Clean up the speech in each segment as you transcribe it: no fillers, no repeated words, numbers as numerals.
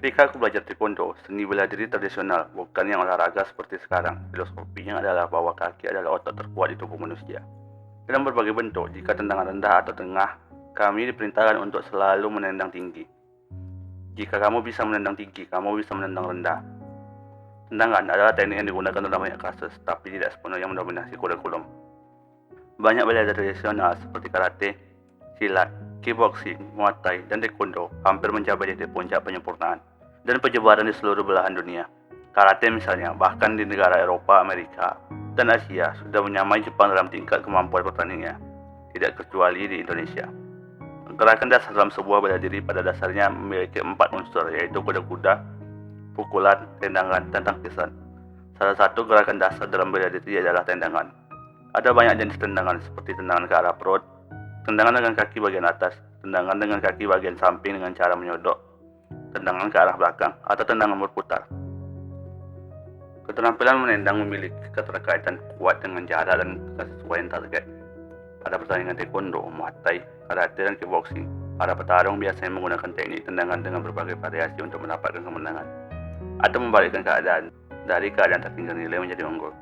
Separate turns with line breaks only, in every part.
Ketika aku belajar taekwondo, seni bela diri tradisional, bukan yang olahraga seperti sekarang. Filosofinya adalah bahwa kaki adalah otot terkuat di tubuh manusia. Dalam berbagai bentuk, jika tendangan rendah atau tengah, kami diperintahkan untuk selalu menendang tinggi. Jika kamu bisa menendang tinggi, kamu bisa menendang rendah. Tendangan adalah teknik yang digunakan dalam banyak kasus, tapi tidak sepenuhnya mendominasi kurikulum. Banyak bela diri tradisional seperti karate, silat, kickboxing, muay thai, dan taekwondo hampir mencapai titik puncak penyempurnaan dan penyebaran di seluruh belahan dunia. Karate misalnya, bahkan di negara Eropa, Amerika, dan Asia sudah menyamai Jepang dalam tingkat kemampuan pertandingannya, tidak kecuali di Indonesia. Gerakan dasar dalam sebuah bela diri pada dasarnya memiliki 4 unsur, yaitu kuda-kuda, pukulan, tendangan, dan tangkisan. Salah satu gerakan dasar dalam bela diri adalah tendangan. Ada banyak jenis tendangan seperti tendangan ke arah perut, tendangan dengan kaki bagian atas, tendangan dengan kaki bagian samping dengan cara menyodok, tendangan ke arah belakang, atau tendangan berputar. Keterampilan menendang memiliki keterkaitan kuat dengan jarak dan kesesuaian target. Pada pertandingan taekwondo, muay thai, karate, dan kickboxing, para petarung biasanya menggunakan teknik tendangan dengan berbagai variasi untuk mendapatkan kemenangan atau membalikkan keadaan dari keadaan tertinggal nilai menjadi unggul.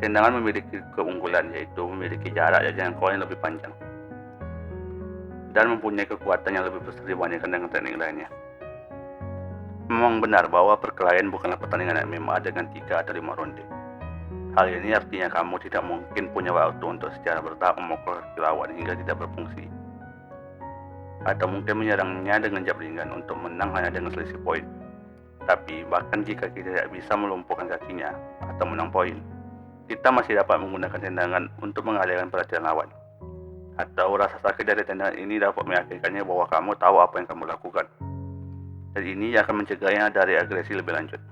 Tendangan memiliki keunggulan, yaitu memiliki jarak jangkauan yang lebih panjang dan mempunyai kekuatan yang lebih besar dibandingkan dengan teknik lainnya. Memang benar bahwa perkelahian bukanlah pertandingan MMA dengan 3 atau 5 ronde. Hal ini artinya kamu tidak mungkin punya waktu untuk secara bertahap memukul lawan hingga tidak berfungsi, atau mungkin menyerangnya dengan jab ringan untuk menang hanya dengan selisih poin. Tapi bahkan jika kita tidak bisa melumpuhkan kakinya atau menang poin, kita masih dapat menggunakan tendangan untuk mengalihkan perhatian lawan. Atau rasa sakit dari tendangan ini dapat meyakinkannya bahwa kamu tahu apa yang kamu lakukan. Dan ini akan mencegahnya dari agresi lebih lanjut.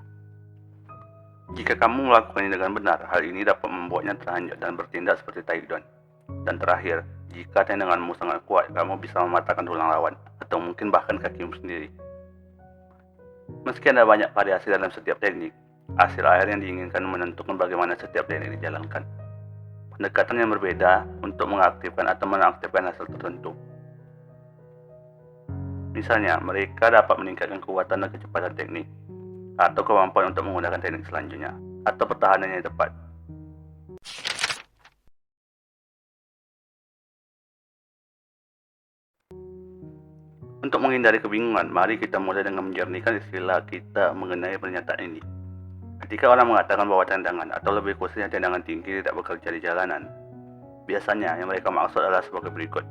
Jika kamu melakukannya dengan benar, hal ini dapat membuatnya terhanyut dan bertindak seperti taekwondo. Dan terakhir, jika tendanganmu sangat kuat, kamu bisa mematahkan tulang lawan, atau mungkin bahkan kakimu sendiri. Meski ada banyak variasi dalam setiap teknik, hasil akhir yang diinginkan menentukan bagaimana setiap teknik dijalankan. Pendekatan yang berbeda untuk mengaktifkan atau menonaktifkan hasil tertentu. Misalnya, mereka dapat meningkatkan kekuatan dan kecepatan teknik, atau kemampuan untuk menggunakan teknik selanjutnya, atau pertahanan yang tepat. Untuk menghindari kebingungan, mari kita mulai dengan menjernihkan istilah kita mengenai pernyataan ini. Ketika orang mengatakan bahwa tendangan, atau lebih khususnya tendangan tinggi tidak bekerja di jalanan, biasanya yang mereka maksud adalah sebagai berikut.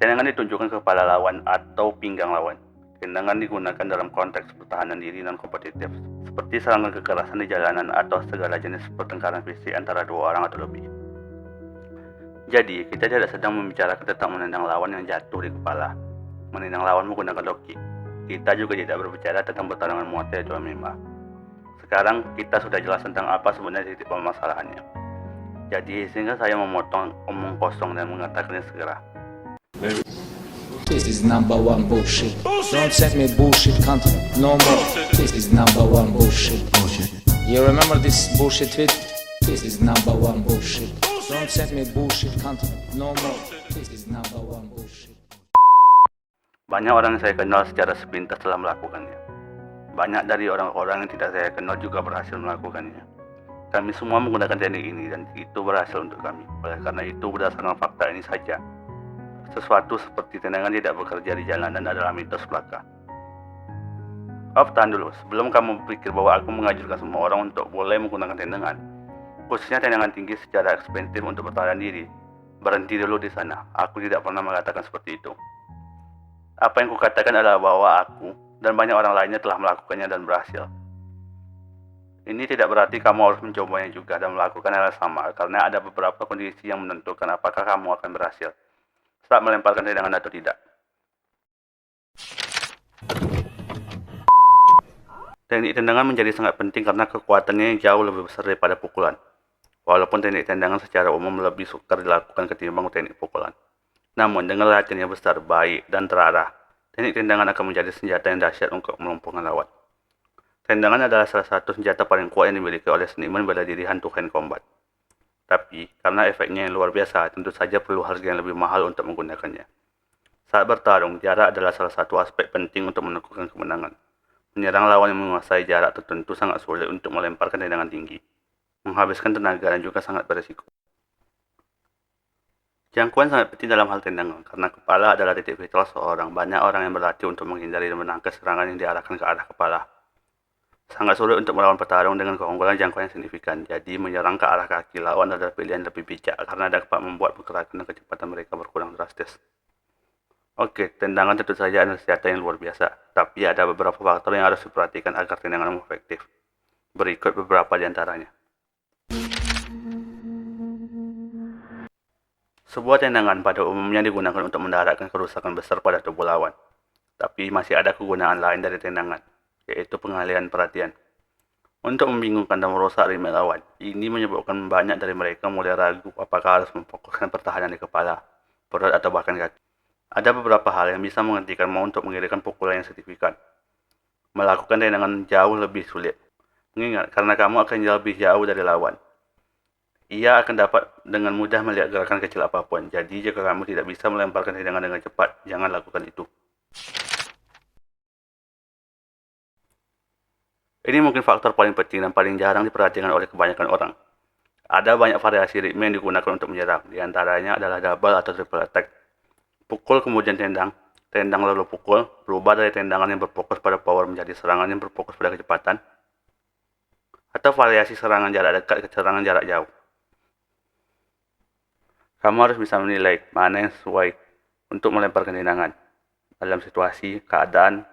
Tendangan ditunjukkan ke kepala lawan atau pinggang lawan. Tendangan digunakan dalam konteks pertahanan diri dan kompetitif, seperti serangan kekerasan di jalanan atau segala jenis pertengkaran fisik antara 2 orang atau lebih. Jadi, kita tidak sedang membicarakan tentang menendang lawan yang jatuh di kepala, menendang lawan menggunakan low kick. Kita juga tidak berbicara tentang pertarungan muay thai atau MMA. Sekarang kita sudah jelas tentang apa sebenarnya titik permasalahannya. Jadi, sehingga saya memotong omong kosong dan mengatakannya segera.
This is number one bullshit. Don't send me bullshit content no more. This is number one bullshit. You remember this bullshit tweet? This is number one bullshit. Don't send me bullshit content no more. This is number one bullshit.
Banyak orang yang saya kenal secara sepintas telah melakukannya. Banyak dari orang-orang yang tidak saya kenal juga berhasil melakukannya. Kami semua menggunakan teknik ini dan itu berhasil untuk kami. Oleh karena itu, berdasarkan fakta ini saja, sesuatu seperti tendangan tidak bekerja di jalanan adalah mitos belaka. Tahan dulu, sebelum kamu berpikir bahwa aku mengajarkan semua orang untuk boleh menggunakan tendangan, khususnya tendangan tinggi secara ekspensif untuk pertahanan diri, berhenti dulu di sana. Aku tidak pernah mengatakan seperti itu. Apa yang kukatakan adalah bahwa aku dan banyak orang lainnya telah melakukannya dan berhasil. Ini tidak berarti kamu harus mencobanya juga dan melakukan hal yang sama, karena ada beberapa kondisi yang menentukan apakah kamu akan berhasil saat melemparkan tendangan atau tidak. Teknik tendangan menjadi sangat penting karena kekuatannya jauh lebih besar daripada pukulan. Walaupun teknik tendangan secara umum lebih sukar dilakukan ketimbang teknik pukulan. Namun dengan latihan yang besar, baik, dan terarah, teknik tendangan akan menjadi senjata yang dahsyat untuk melumpuhkan lawan. Tendangan adalah salah satu senjata paling kuat yang dimiliki oleh seniman bela diri hand-to-hand combat. Tapi, karena efeknya yang luar biasa, tentu saja perlu harga yang lebih mahal untuk menggunakannya. Saat bertarung, jarak adalah salah satu aspek penting untuk menentukan kemenangan. Menyerang lawan yang menguasai jarak tertentu sangat sulit untuk melemparkan tendangan tinggi, menghabiskan tenaga dan juga sangat berisiko. Jangkauan sangat penting dalam hal tendangan, karena kepala adalah titik vital seorang. Banyak orang yang berlatih untuk menghindari dan menangkis serangan yang diarahkan ke arah kepala. Sangat sulit untuk melawan petarung dengan keunggulan jangkauan yang signifikan, jadi menyerang ke arah kaki lawan adalah pilihan lebih bijak karena dapat membuat pergerakan dan kecepatan mereka berkurang drastis. Oke, tendangan tentu saja adalah senjata yang luar biasa, tapi ada beberapa faktor yang harus diperhatikan agar tendangan efektif. Berikut beberapa di antaranya. Sebuah tendangan pada umumnya digunakan untuk mendaratkan kerusakan besar pada tubuh lawan. Tapi masih ada kegunaan lain dari tendangan, yaitu pengalihan perhatian. Untuk membingungkan dan merusak ritme lawan, ini menyebabkan banyak dari mereka mulai ragu apakah harus memfokuskan pertahanan di kepala, perut, atau bahkan kaki. Ada beberapa hal yang bisa menghentikanmu untuk mengirimkan pukulan yang signifikan. Melakukan tendangan jauh lebih sulit. Mengingat, karena kamu akan lebih jauh dari lawan. Ia akan dapat dengan mudah melihat gerakan kecil apapun. Jadi, jika kamu tidak bisa melemparkan tendangan dengan cepat, jangan lakukan itu. Ini mungkin faktor paling penting dan paling jarang diperhatikan oleh kebanyakan orang. Ada banyak variasi ritme yang digunakan untuk menyerang. Di antaranya adalah double atau triple attack. Pukul kemudian tendang, tendang lalu pukul, berubah dari tendangan yang berfokus pada power menjadi serangan yang berfokus pada kecepatan, atau variasi serangan jarak dekat ke serangan jarak jauh. Kamu harus bisa menilai mana yang sesuai untuk melemparkan tendangan dalam situasi, keadaan,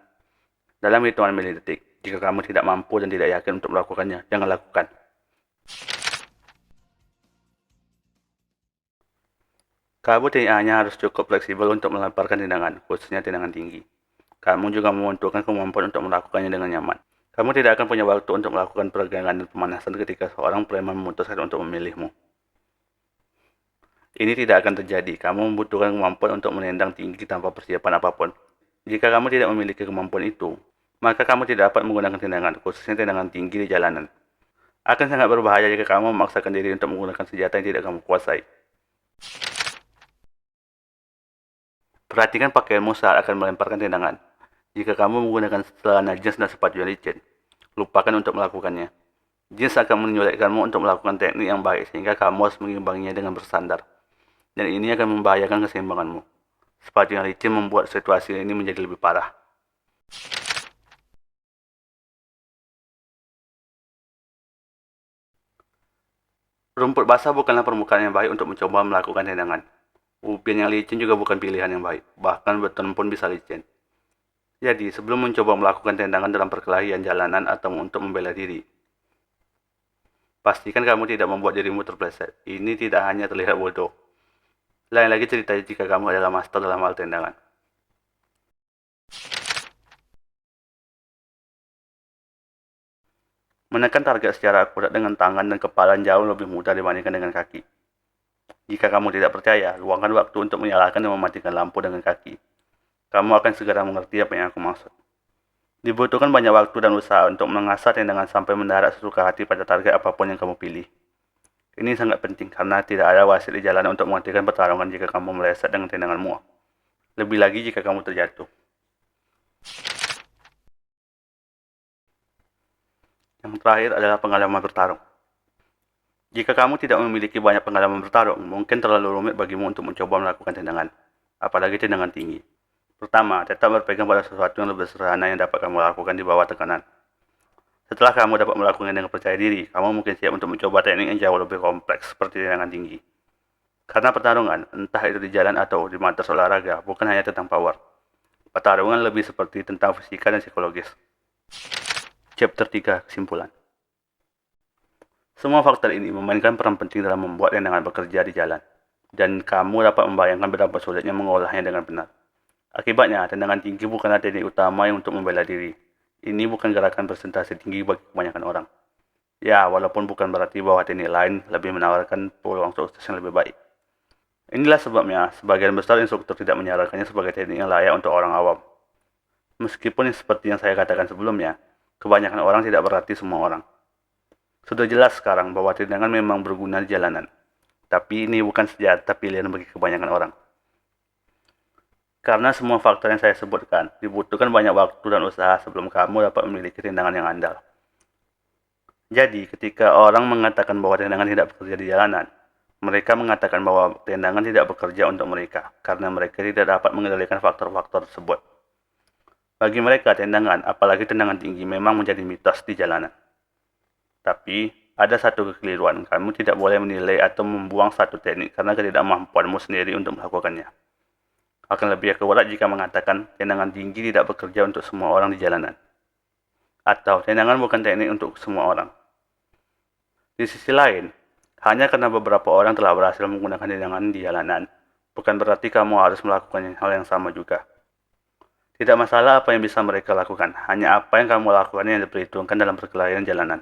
dalam hitungan milidetik. Jika kamu tidak mampu dan tidak yakin untuk melakukannya, jangan lakukan. Kamu tidak hanya harus cukup fleksibel untuk melemparkan tendangan, khususnya tendangan tinggi. Kamu juga membutuhkan kemampuan untuk melakukannya dengan nyaman. Kamu tidak akan punya waktu untuk melakukan peregangan dan pemanasan ketika seorang preman memutuskan untuk memilihmu. Ini tidak akan terjadi. Kamu membutuhkan kemampuan untuk menendang tinggi tanpa persiapan apapun. Jika kamu tidak memiliki kemampuan itu, maka kamu tidak dapat menggunakan tendangan, khususnya tendangan tinggi di jalanan. Akan sangat berbahaya jika kamu memaksakan diri untuk menggunakan senjata yang tidak kamu kuasai. Perhatikan pakaianmu saat akan melemparkan tendangan. Jika kamu menggunakan celana jeans dan sepatu yang licin, lupakan untuk melakukannya. Jeans akan menyulitkanmu untuk melakukan teknik yang baik sehingga kamu harus mengimbanginya dengan bersandar. Dan ini akan membahayakan keseimbanganmu. Sepatu yang licin membuat situasi ini menjadi lebih parah. Rumput basah bukanlah permukaan yang baik untuk mencoba melakukan tendangan. Ubin yang licin juga bukan pilihan yang baik, bahkan beton pun bisa licin. Jadi, sebelum mencoba melakukan tendangan dalam perkelahian jalanan atau untuk membela diri, pastikan kamu tidak membuat dirimu terpleset. Ini tidak hanya terlihat bodoh. Lain lagi cerita jika kamu adalah master dalam hal tendangan. Menekan target secara akurat dengan tangan dan kepala jauh lebih mudah dibandingkan dengan kaki. Jika kamu tidak percaya, luangkan waktu untuk menyalakan dan mematikan lampu dengan kaki. Kamu akan segera mengerti apa yang aku maksud. Dibutuhkan banyak waktu dan usaha untuk mengasah tendangan sampai mendarat sesuka hati pada target apapun yang kamu pilih. Ini sangat penting karena tidak ada wasit di jalan untuk menghentikan pertarungan jika kamu meleset dengan tendanganmu. Lebih lagi jika kamu terjatuh. Yang terakhir adalah pengalaman bertarung. Jika kamu tidak memiliki banyak pengalaman bertarung, mungkin terlalu rumit bagimu untuk mencoba melakukan tendangan, apalagi tendangan tinggi. Pertama, tetap berpegang pada sesuatu yang lebih sederhana yang dapat kamu lakukan di bawah tekanan. Setelah kamu dapat melakukannya dengan percaya diri, kamu mungkin siap untuk mencoba teknik yang jauh lebih kompleks seperti tendangan tinggi. Karena pertarungan, entah itu di jalan atau di markas olahraga, bukan hanya tentang power. Pertarungan lebih seperti tentang fisika dan psikologis. Chapter 3, kesimpulan. Semua faktor ini memainkan peran penting dalam membuat tendangan bekerja di jalan, dan kamu dapat membayangkan betapa sulitnya mengolahnya dengan benar. Akibatnya, tendangan tinggi bukanlah teknik utama yang untuk membela diri. Ini bukan gerakan presentasi tinggi bagi kebanyakan orang. Ya, walaupun bukan berarti bahwa teknik lain lebih menawarkan peluang sukses yang lebih baik. Inilah sebabnya, sebagian besar instruktur tidak menyarankannya sebagai teknik yang layak untuk orang awam. Meskipun seperti yang saya katakan sebelumnya, kebanyakan orang tidak berarti semua orang. Sudah jelas sekarang bahwa tendangan memang berguna di jalanan. Tapi ini bukan senjata pilihan bagi kebanyakan orang. Karena semua faktor yang saya sebutkan, dibutuhkan banyak waktu dan usaha sebelum kamu dapat memiliki tendangan yang andal. Jadi, ketika orang mengatakan bahwa tendangan tidak bekerja di jalanan, mereka mengatakan bahwa tendangan tidak bekerja untuk mereka, karena mereka tidak dapat mengendalikan faktor-faktor tersebut. Bagi mereka, tendangan, apalagi tendangan tinggi, memang menjadi mitos di jalanan. Tapi, ada satu kekeliruan, kamu tidak boleh menilai atau membuang satu teknik karena ketidakmampuanmu sendiri untuk melakukannya. Akan lebih akurat jika mengatakan tendangan tinggi tidak bekerja untuk semua orang di jalanan. Atau tendangan bukan teknik untuk semua orang. Di sisi lain, hanya karena beberapa orang telah berhasil menggunakan tendangan di jalanan, bukan berarti kamu harus melakukan hal yang sama juga. Tidak masalah apa yang bisa mereka lakukan, hanya apa yang kamu lakukan yang diperhitungkan dalam perkelahian jalanan.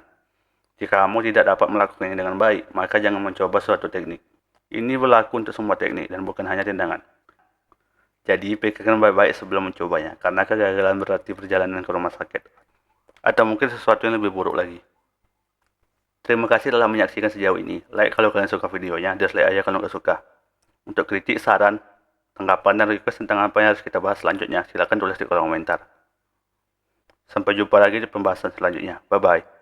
Jika kamu tidak dapat melakukannya dengan baik, maka jangan mencoba suatu teknik. Ini berlaku untuk semua teknik dan bukan hanya tendangan. Jadi, pikirkan baik-baik sebelum mencobanya, karena kegagalan berarti perjalanan ke rumah sakit. Atau mungkin sesuatu yang lebih buruk lagi. Terima kasih telah menyaksikan sejauh ini. Like kalau kalian suka videonya, dislike aja kalau nggak suka. Untuk kritik, saran, tanggapan, dan request tentang apa yang harus kita bahas selanjutnya, silakan tulis di kolom komentar. Sampai jumpa lagi di pembahasan selanjutnya. Bye-bye.